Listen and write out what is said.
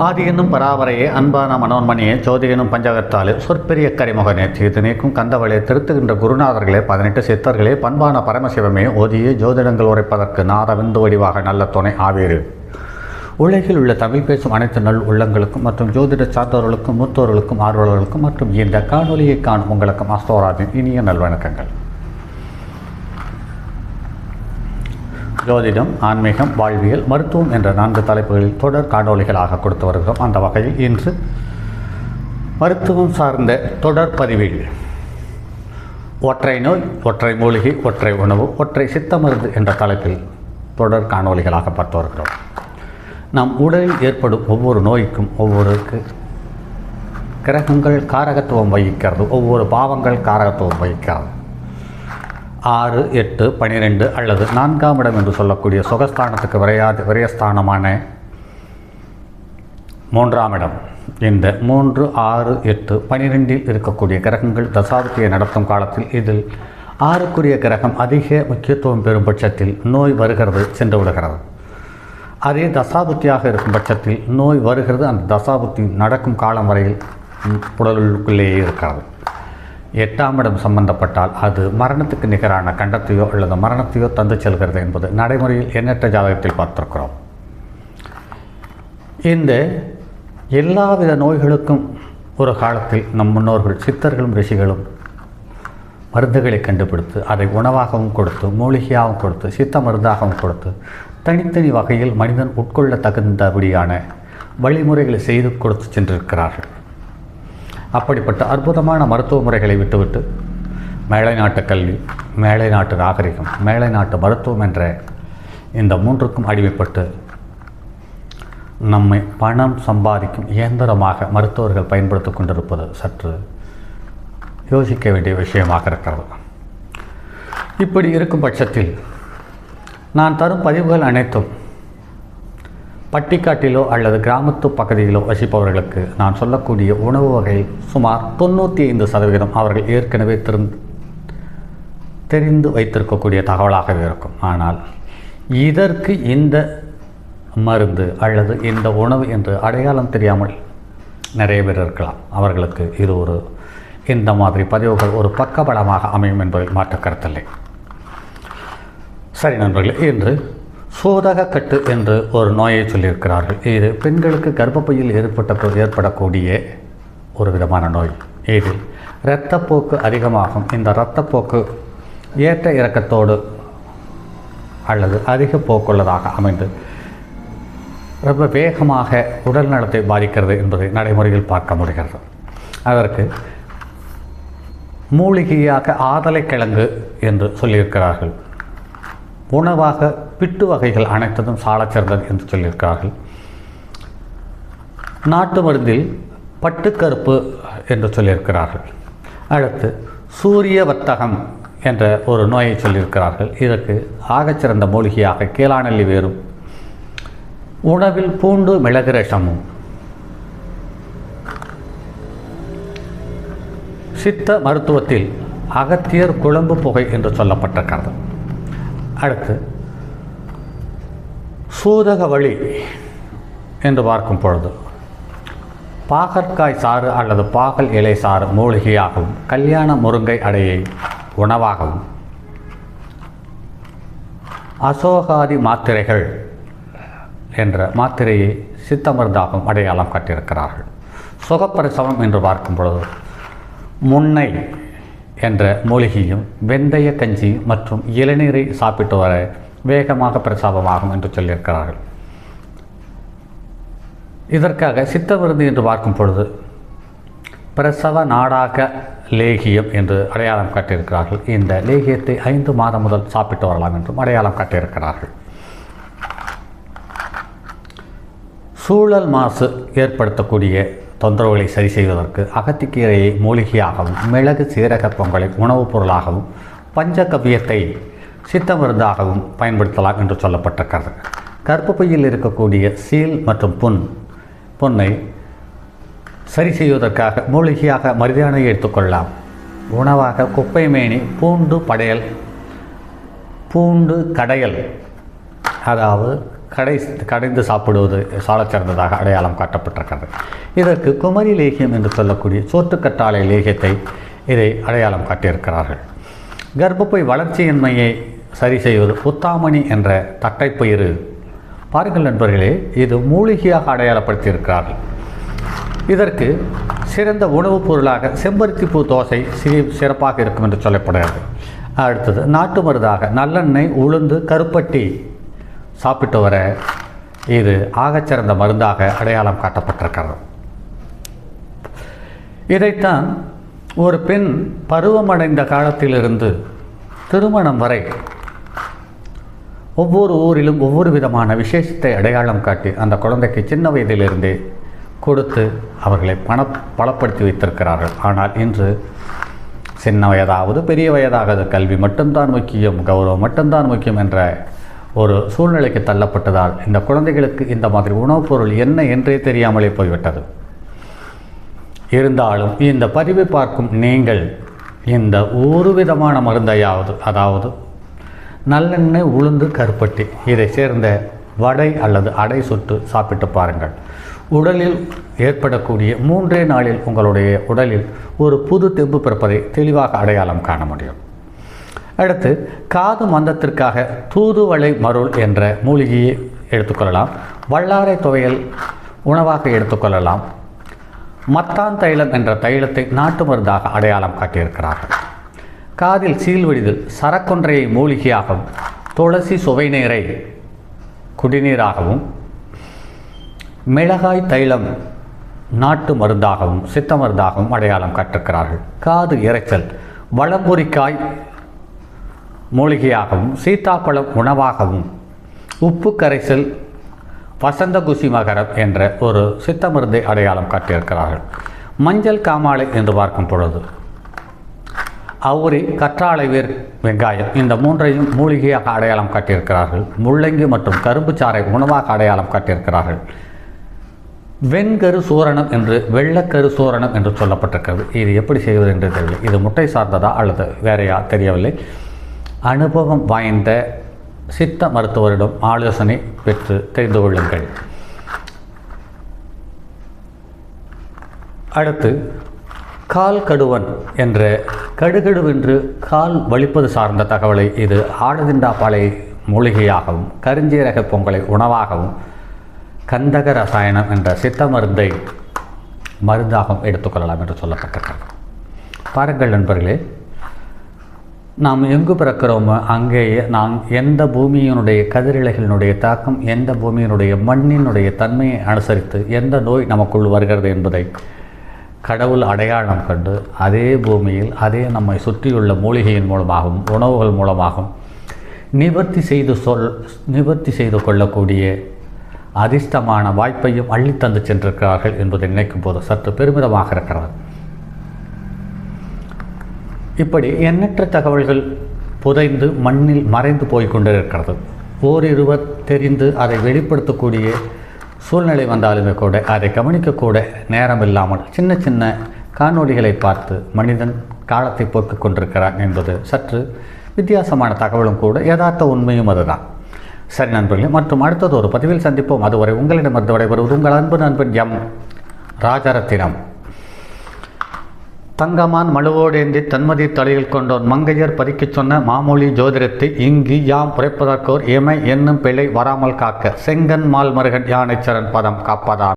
ஆதி என்னும் பராபரையே அன்பான மனோன்மணியே ஜோதி எனும் பஞ்சகத்தாலே சொற்பெரிய கரிமுகனே தீர்த்து நீக்கும் கந்தவளே திருத்துகின்ற குருநாதர்களே 18 சித்தர்களே பண்பான பரமசிவமே ஓதியே ஜோதிடங்கள் உரைப்பதற்கு நாதவிந்து வடிவாக நல்ல துணை ஆவீரு. உலகில் உள்ள தமிழ் பேசும் அனைத்து நல் உள்ளங்களுக்கும் மற்றும் ஜோதிட சார்ந்தவர்களுக்கும் மூத்தோர்களுக்கும் ஆர்வலர்களுக்கும் மற்றும் இந்த காணொலியை காணும் உங்களுக்கும் அஸ்தோராவின் இனிய நல்வணக்கங்கள். ஜோதிடம், ஆன்மீகம், வாழ்வியல், மருத்துவம் என்ற 4 தலைப்புகளில் தொடர் காணொலிகளாக கொடுத்து வருகிறோம். அந்த வகையில் இன்று மருத்துவம் சார்ந்த தொடர் பதிவில் ஒற்றை நோய், ஒற்றை மூலிகை, ஒற்றை உணவு, ஒற்றை சித்த மருந்து என்ற தலைப்பில் தொடர் காணொலிகளாக பார்த்து வருகிறோம். நம் உடலில் ஏற்படும் ஒவ்வொரு நோய்க்கும் ஒவ்வொரு கிரகங்கள் காரகத்துவம் வகிக்கிறது, ஒவ்வொரு பாவங்கள் காரகத்துவம் வகிக்கிறது. 6, 8, 12 அல்லது 4ஆம் இடம் என்று சொல்லக்கூடிய சுகஸ்தானத்துக்கு விரயஸ்தானமான 3ஆம் இடம். இந்த 3, 6, 8, 12 இருக்கக்கூடிய கிரகங்கள் தசாபுத்தியை நடத்தும் காலத்தில் இதில் 6க்குரிய கிரகம் அதிக முக்கியத்துவம் பெறும் பட்சத்தில் நோய் வருகிறது, சென்று விடுகிறது. அதே தசாபுத்தியாக இருக்கும் பட்சத்தில் நோய் வருகிறது, அந்த தசாபுத்தி நடக்கும் காலம் வரையில் உடலுக்குள்ளேயே இருக்கிறது. 8ஆம் இடம் சம்பந்தப்பட்டால் அது மரணத்துக்கு நிகரான கண்டத்தையோ அல்லது மரணத்தையோ தந்து செல்கிறது என்பது நடைமுறையில் எண்ணற்ற ஜாதகத்தில் பார்த்திருக்கிறோம். இந்த எல்லாவித நோய்களுக்கும் ஒரு காலத்தில் நம் முன்னோர்கள் சித்தர்களும் ரிஷிகளும் மருந்துகளை கண்டுபிடித்து அதை உணவாகவும் கொடுத்து, மூலிகையாகவும் கொடுத்து, சித்த மருந்தாகவும் கொடுத்து, தனித்தனி வகையில் மனிதன் உட்கொள்ள தகுந்தபடியான வழிமுறைகளை செய்து கொடுத்து சென்றிருக்கிறார்கள். அப்படிப்பட்ட அற்புதமான மருத்துவ முறைகளை விட்டுவிட்டு மேலை நாட்டு கல்வி, மேலை நாட்டு நாகரிகம், மேலை நாட்டு மருத்துவம் என்ற இந்த 3க்கும் அடிமைப்பட்டு நம்மை பணம் சம்பாதிக்கும் இயந்திரமாக மருத்துவர்கள் பயன்படுத்தி கொண்டிருப்பது சற்று யோசிக்க வேண்டிய விஷயமாக இருக்கிறது. இப்படி இருக்கும் பட்சத்தில் நான் தரும் பதிவுகள் அனைத்தும் பட்டிக்காட்டிலோ அல்லது கிராமத்து பகுதியிலோ வசிப்பவர்களுக்கு நான் சொல்லக்கூடிய உணவு வகையில் சுமார் 95% அவர்கள் ஏற்கனவே தெரிந்து வைத்திருக்கக்கூடிய தகவலாகவே இருக்கும். ஆனால் இதற்கு இந்த மருந்து அல்லது இந்த உணவு என்று அடையாளம் தெரியாமல் நிறைய பேர் இருக்கலாம். அவர்களுக்கு இது இந்த மாதிரி பதிவுகள் ஒரு பக்கபலமாக அமையும் என்பதில் மாற்று கருத்தில்லை. சரி நண்பர்களே, இன்று சோதகக்கட்டு என்று ஒரு நோயை சொல்லியிருக்கிறார்கள். இது பெண்களுக்கு கர்ப்பப்பையில் ஏற்படக்கூடிய ஒரு விதமான நோய். இதில் இரத்தப்போக்கு அதிகமாகும். இந்த இரத்தப்போக்கு ஏற்ற இறக்கத்தோடு அல்லது அதிக போக்குள்ளதாக அமைந்து ரொம்ப வேகமாக உடல் நலத்தை பாதிக்கிறது என்பதை நடைமுறையில் பார்க்க முடிகிறது. அதற்கு மூலிகையாக ஆதலைக்கிழங்கு என்று சொல்லியிருக்கிறார்கள். உணவாக பிட்டு வகைகள் அனைத்ததும் சாலச் சிறந்தது என்று சொல்லியிருக்கிறார்கள். நாட்டு மருந்தில் பட்டுக்கருப்பு என்று சொல்லியிருக்கிறார்கள். அடுத்து சூரிய வர்த்தகம் என்ற ஒரு நோயை சொல்லியிருக்கிறார்கள். இதற்கு ஆகச்சிறந்த மூலிகையாக கீழாநெல்லி வேரும், உணவில் பூண்டு மிளகு ரசமும், சித்த மருத்துவத்தில் அகத்தியர் குழம்பு புகை என்று சொல்லப்பட்டிருக்கிறது. அடுத்து சூதக வழி என்று பார்க்கும் பொழுது பாகற்காய் சாறு அல்லது பாகல் இலை சாறு மூலிகையாகவும், கல்யாண முருங்கை அடையை உணவாகவும், அசோகாதி மாத்திரைகள் என்ற மாத்திரையை சித்த மருந்தாகவும் அடையாளம் காட்டியிருக்கிறார்கள். சுகப்பிரசவம் என்று பார்க்கும் பொழுது முன்னை என்ற மூலிகையும், வெந்தய கஞ்சி மற்றும் இளநீரை சாப்பிட்டு வர வேகமாக பிரசவமாகும் என்று சொல்லியிருக்கிறார்கள். இதற்காக சித்த மருந்து என்று பார்க்கும் பொழுது பிரசவ நாடாக லேகியம் என்று அடையாளம் காட்டியிருக்கிறார்கள். இந்த லேகியத்தை 5 மாதம் முதல் சாப்பிட்டு வரலாம் என்றும் அடையாளம் காட்டியிருக்கிறார்கள். சூழல் மாசு ஏற்படுத்தக்கூடிய தொந்தரவுகளை சரி செய்வதற்கு அகத்திக்கீரையை மூலிகையாகவும், மிளகு சீரக பொங்கலை உணவுப் பொருளாகவும், பஞ்சகவ்யத்தை சித்த மருந்தாகவும் பயன்படுத்தலாம் என்று சொல்லப்பட்டிருக்கிறது. கர்ப்பப்பையில் இருக்கக்கூடிய சீல் மற்றும் புண்ணை சரி செய்வதற்காக மூலிகையாக மருதாணை எடுத்துக்கொள்ளலாம். உணவாக குப்பை மேனி, பூண்டு கடையல், அதாவது கடைந்து சாப்பிடுவது சாலச் சிறந்ததாக அடையாளம் காட்டப்பட்டிருக்கிறது. இதற்கு குமரி லேகியம் என்று சொல்லக்கூடிய சோற்றுக்கற்றாழை லேகியத்தை இதை அடையாளம் காட்டியிருக்கிறார்கள். கர்ப்பப்பை வளர்ச்சியின்மையை சரி செய்வது புத்தாமணி என்ற தட்டைப்பயிறு. பாருங்கள் நண்பர்களே, இது மூலிகையாக அடையாளப்படுத்தியிருக்கிறார்கள். இதற்கு சிறந்த உணவுப் பொருளாக செம்பருத்திப்பூ தோசை சிறப்பாக இருக்கும் என்று சொல்லப்படுகிறது. அடுத்தது நாட்டு மருந்தாக நல்லெண்ணெய், உளுந்து, கருப்பட்டி சாப்பிட்டு வர இது ஆகச்சிறந்த மருந்தாக அடையாளம் காட்டப்பட்டிருக்கிறது. இதைத்தான் ஒரு பெண் பருவமடைந்த காலத்திலிருந்து திருமணம் வரை ஒவ்வொரு ஊரிலும் ஒவ்வொரு விதமான விசேஷத்தை அடையாளம் காட்டி அந்த குழந்தைக்கு சின்ன வயதிலிருந்தே கொடுத்து அவர்களை பலப்படுத்தி வைத்திருக்கிறார்கள். ஆனால் இன்று சின்ன வயதாவது பெரிய வயதாகாத கல்வி மட்டும்தான் முக்கியம், கௌரவம் மட்டும்தான் முக்கியம் என்ற ஒரு சூழ்நிலைக்கு தள்ளப்பட்டதால் இந்த குழந்தைகளுக்கு இந்த மாதிரி உணவுப் பொருள் என்ன என்றே தெரியாமலே போய்விட்டது. இருந்தாலும் இந்த பதிவை பார்க்கும் நீங்கள் இந்த ஒரு விதமான மருந்தையாவது, அதாவது நல்லெண்ணெய், உளுந்து, கருப்பட்டி இதை சேர்ந்த வடை அல்லது அடை சுட்டு சாப்பிட்டு பாருங்கள். உடலில் ஏற்படக்கூடிய 3 நாளில் உங்களுடைய உடலில் ஒரு புது தெம்பு பிறப்பதை தெளிவாக அடையாளம் காண முடியும். அடுத்து காது மந்தத்திற்காக தூதுவளை மருள் என்ற மூலிகையை எடுத்துக்கொள்ளலாம். வல்லாரை துவையல் உணவாக எடுத்துக்கொள்ளலாம். மத்தான் தைலம் என்ற தைலத்தை நாட்டு மருந்தாக அடையாளம் காட்டியிருக்கிறார்கள். காதில் சீல்வடிதல் சரக்கொன்றையை மூலிகையாகவும், துளசி சுவைநீரை குடிநீராகவும், மிளகாய் தைலம் நாட்டு மருந்தாகவும் சித்த மருந்தாகவும் அடையாளம் காட்டிருக்கிறார்கள். காது இரைச்சல் வளம்புரிக்காய் மூலிகையாகவும், சீத்தாப்பழம் உணவாகவும், உப்பு கரைசல் வசந்த குசி மகரம் என்ற ஒரு சித்த மருந்தை அடையாளம் காட்டியிருக்கிறார்கள். மஞ்சள் காமாலை என்று பார்க்கும் பொழுது அவுரி, கற்றாழை வேர், வெங்காயம் இந்த 3ஐயும் மூலிகையாக அடையாளம் காட்டியிருக்கிறார்கள். முள்ளங்கி மற்றும் கரும்பு சாறை உணவாக அடையாளம் காட்டியிருக்கிறார்கள். வெண்கரு சூரணம் என்று வெள்ளக்கரு சூரணம் என்று சொல்லப்பட்டிருக்கிறது. இது எப்படி செய்வது என்று தெரியவில்லை. இது முட்டை சார்ந்ததா அல்லது வேறையா தெரியவில்லை. அனுபவம் வாய்ந்த சித்த மருத்துவரிடம் ஆலோசனை பெற்று தெரிந்து கொள்ளுங்கள். அடுத்து கால் கடுவன் என்ற கடுகடுவென்று கால் வலிப்பது சார்ந்த தகவலை இது ஆடுதிண்டாப்பாலை மூலிகையாகவும், கருஞ்சீரக பொங்கலை உணவாகவும், கந்தக ரசாயனம் என்ற சித்த மருந்தை மருந்தாகவும் எடுத்துக்கொள்ளலாம் என்று சொல்லப்பட்டிருக்கிறது. பாருங்கள் நண்பர்களே, நாம் எங்கு பிறக்கிறோமோ அங்கேயே நாம் எந்த பூமியினுடைய கதிரிலைகளினுடைய தாக்கம், எந்த பூமியினுடைய மண்ணினுடைய தன்மையை அனுசரித்து எந்த நோய் நமக்குள் வருகிறது என்பதை கடவுள் அடையாளம் கண்டு அதே பூமியில் அதே நம்மை சுற்றியுள்ள மூலிகையின் மூலமாகவும் உணவுகள் மூலமாகவும் நிவர்த்தி செய்து கொள்ளக்கூடிய அதிர்ஷ்டமான வாய்ப்பையும் அள்ளித்தந்து சென்றிருக்கிறார்கள் என்பதை நினைக்கும் போது சற்று பெருமிதமாக இருக்கிறது. இப்படி எண்ணற்ற தகவல்கள் புதைந்து மண்ணில் மறைந்து போய்கொண்டிருக்கிறது. ஓரிருவர் தெரிந்து அதை வெளிப்படுத்தக்கூடிய சூழ்நிலை வந்தாலுமே கூட அதை கவனிக்கக்கூட நேரம் இல்லாமல் சின்ன சின்ன காணொளிகளை பார்த்து மனிதன் காலத்தை போக்கிக் கொண்டிருக்கிறான் என்பது சற்று வித்தியாசமான தகவலும் கூட, யதார்த்த உண்மையும் அதுதான். சரி நண்பர்களே, மற்றும் அடுத்தது ஒரு பதிவில் சந்திப்போம். அதுவரை உங்களிடமிருந்து விடைபெறுவது உங்கள் அன்பு நண்பன் எம் ராஜரத்தினம். தங்கமான் மழுவோடேந்தி தன்மதி தலையில் கொண்டோன் மங்கையர் பதிக்கச் சொன்ன மாமொழி ஜோதிடத்தை இங்கு யாம் உரைப்பதற்கோர் எமை என்னும் பிழை வராமல் காக்க செங்கன் மால் மருகன் யானைச்சரன் பதம் காப்பதான்.